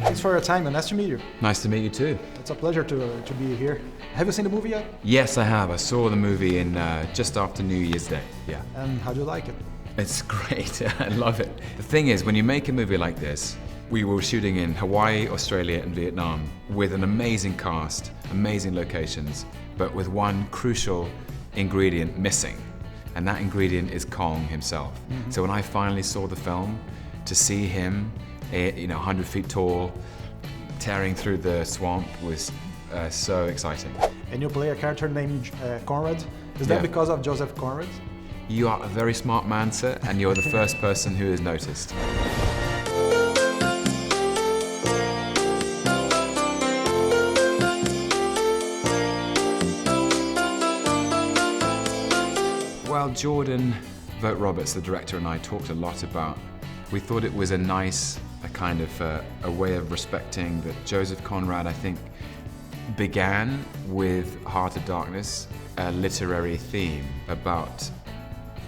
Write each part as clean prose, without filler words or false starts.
Thanks for your time and nice to meet you. Nice to meet you too. It's a pleasure to be here. Have you seen the movie yet? Yes, I have. I saw the movie in just after New Year's Day. Yeah. And how do you like it? It's great. I love it. The thing is, when you make a movie like this, we were shooting in Hawaii, Australia, and Vietnam with an amazing cast, amazing locations, but with one crucial ingredient missing. And that ingredient is Kong himself. Mm-hmm. So when I finally saw the film, to see him, 100 feet tall, tearing through the swamp was so exciting. And you play a character named Conrad. Is that because of Joseph Conrad? You are a very smart man, sir, and you're the first person who has noticed. Well, Jordan Vogt-Roberts, the director, and I talked a lot about, we thought it was a nice, a way of respecting that Joseph Conrad, I think, began with Heart of Darkness, a literary theme about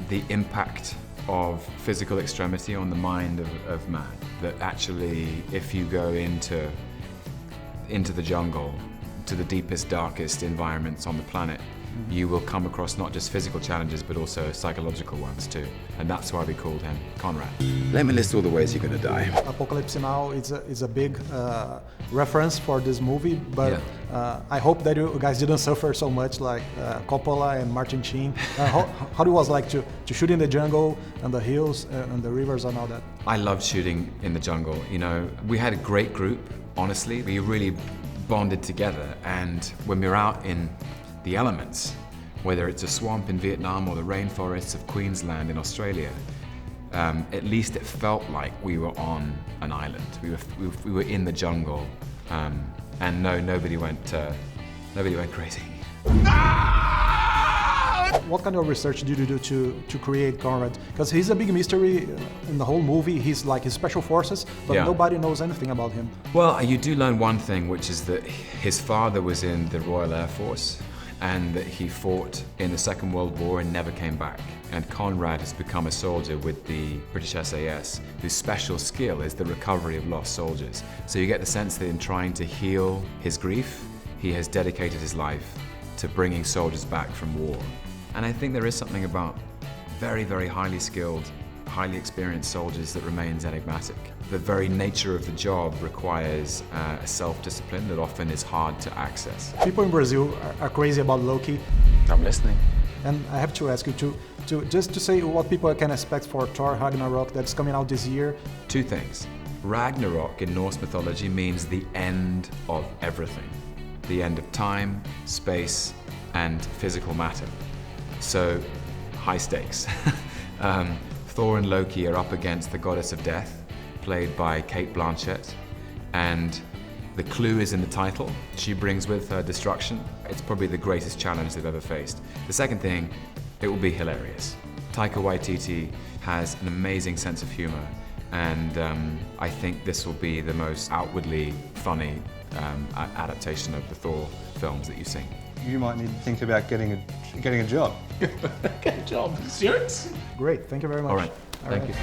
the impact of physical extremity on the mind of man. That actually, if you go into the jungle, to the deepest, darkest environments on the planet, you will come across not just physical challenges, but also psychological ones too. And that's why we called him Conrad. Let me list all the ways you're going to die. Apocalypse Now is a big reference for this movie, but I hope that you guys didn't suffer so much like Coppola and Martin Sheen. How it was like to shoot in the jungle and the hills and the rivers and all that? I loved shooting in the jungle. We had a great group, honestly. We really bonded together, and when we were out in the elements, whether it's a swamp in Vietnam or the rainforests of Queensland in Australia, at least it felt like we were on an island. We were in the jungle, and nobody went crazy. What kind of research did you do to create Conrad? Because he's a big mystery in the whole movie. He's like his special forces, but nobody knows anything about him. Well, you do learn one thing, which is that his father was in the Royal Air Force, and that he fought in the Second World War and never came back. And Conrad has become a soldier with the British SAS, whose special skill is the recovery of lost soldiers. So you get the sense that in trying to heal his grief, he has dedicated his life to bringing soldiers back from war. And I think there is something about very, very highly skilled, highly experienced soldiers that remains enigmatic. The very nature of the job requires a self-discipline that often is hard to access. People in Brazil are crazy about Loki. I'm listening. And I have to ask you to say what people can expect for Thor Ragnarok that's coming out this year. Two things. Ragnarok in Norse mythology means the end of everything. The end of time, space, and physical matter. So, high stakes. Thor and Loki are up against the goddess of death, played by Cate Blanchett, and the clue is in the title. She brings with her destruction. It's probably the greatest challenge they've ever faced. The second thing, it will be hilarious. Taika Waititi has an amazing sense of humor, and I think this will be the most outwardly funny adaptation of the Thor films that you've seen. You might need to think about getting a job. Get a job? Serious? Great, thank you very much. All right, thank you.